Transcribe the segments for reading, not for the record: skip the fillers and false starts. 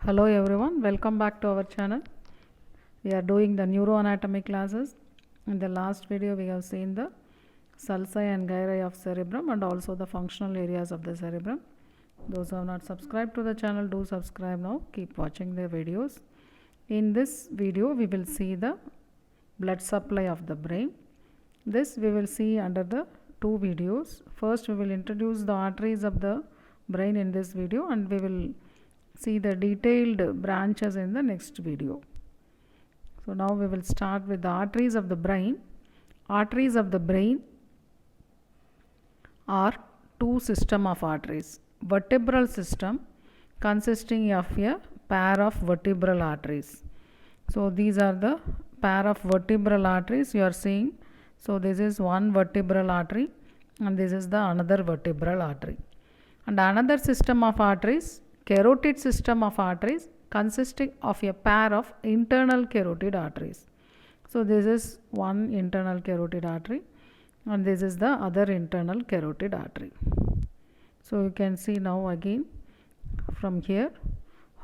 Hello everyone, welcome back to our channel. We are doing the neuroanatomy classes. In the last video we have seen the sulci and gyri of cerebrum and also the functional areas of the cerebrum. Those who have not subscribed to the channel, do subscribe now. Keep watching the videos. In this video we will see the blood supply of the brain. This we will see under the two videos. First we will introduce the arteries of the brain in this video, and we will see the detailed branches in the next video. So now we will start with the arteries of the brain. Arteries of the brain are two system of arteries. Vertebral system consisting of a pair of vertebral arteries. So these are the pair of vertebral arteries you are seeing. So this is one vertebral artery and this is the another vertebral artery. And another system of arteries, carotid system of arteries, consisting of a pair of internal carotid arteries. So this is one internal carotid artery and this is the other internal carotid artery. So you can see now again from here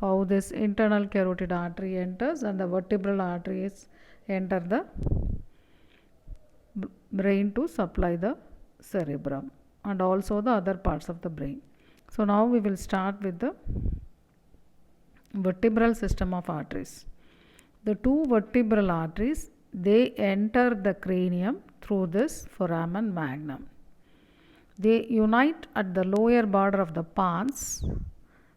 how this internal carotid artery enters and the vertebral arteries enter the brain to supply the cerebrum and also the other parts of the brain. So now we will start with the vertebral system of arteries. The two vertebral arteries, they enter the cranium through this foramen magnum. They unite at the lower border of the pons.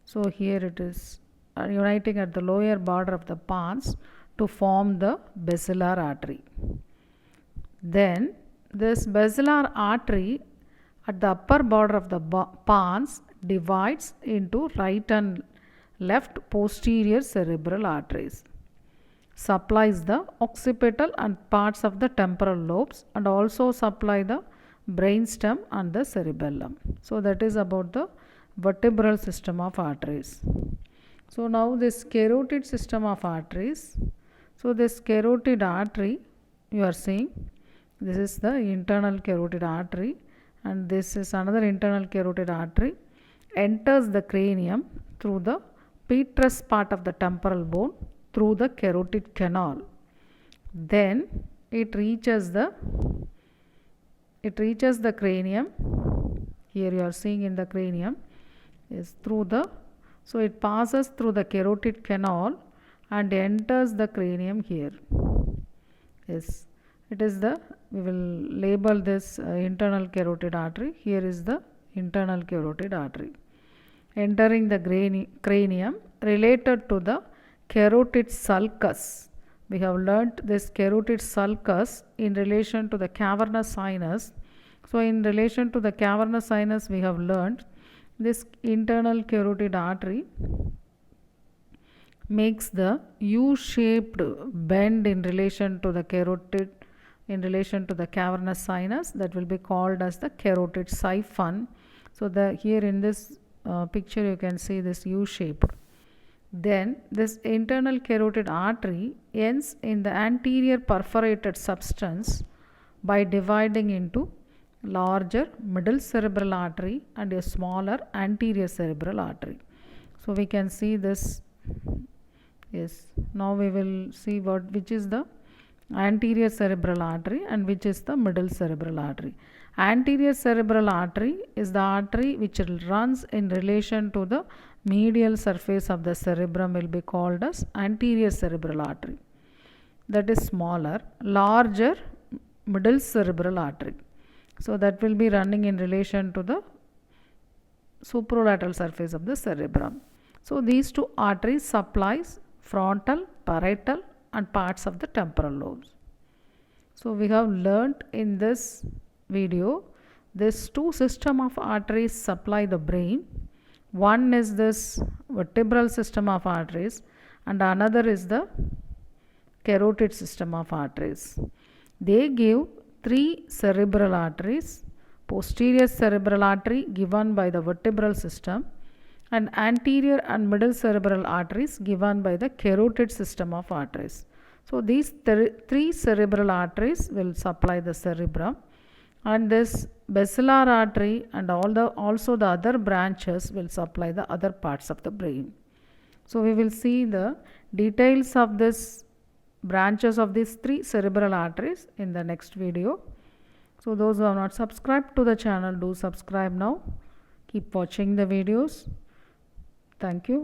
So here it is uniting at the lower border of the pons to form the basilar artery. Then this basilar artery at the upper border of the pons divides into right and left posterior cerebral arteries, supplies the occipital and parts of the temporal lobes, and also supply the brainstem and the cerebellum. So that is about the vertebral system of arteries. So now this carotid system of arteries. So this carotid artery you are seeing, this is the internal carotid artery and this is another internal carotid artery, enters the cranium through the petrous part of the temporal bone through the carotid canal. Then it reaches the cranium. Here you are seeing in the cranium is through the, so it passes through the carotid canal and enters the cranium here. Yes, it is the, we will label this internal carotid artery. Here is the internal carotid artery entering the cranium, related to the carotid sulcus. We have learnt this carotid sulcus in relation to the cavernous sinus. So in relation to the cavernous sinus we have learnt this internal carotid artery makes the U-shaped bend in relation to the carotid, in relation to the cavernous sinus, that will be called as the carotid siphon. So the here in this picture you can see this U-shape. Then this internal carotid artery ends in the anterior perforated substance by dividing into larger middle cerebral artery and a smaller anterior cerebral artery. So we can see this. Yes, now we will see which is the anterior cerebral artery and which is the middle cerebral artery. Anterior cerebral artery is the artery which runs in relation to the medial surface of the cerebrum, will be called as anterior cerebral artery. That is smaller. Larger middle cerebral artery. So that will be running in relation to the superolateral surface of the cerebrum. So these two arteries supplies frontal, parietal and parts of the temporal lobes. So we have learnt in this video, this two system of arteries supply the brain. One is this vertebral system of arteries and another is the carotid system of arteries. They give three cerebral arteries: posterior cerebral artery given by the vertebral system, and anterior and middle cerebral arteries given by the carotid system of arteries. So these three cerebral arteries will supply the cerebrum, and this basilar artery and also the other branches will supply the other parts of the brain. So we will see the details of this branches of these 3 cerebral arteries in the next video. So those who have not subscribed to the channel, do subscribe now. Keep watching the videos. Thank you.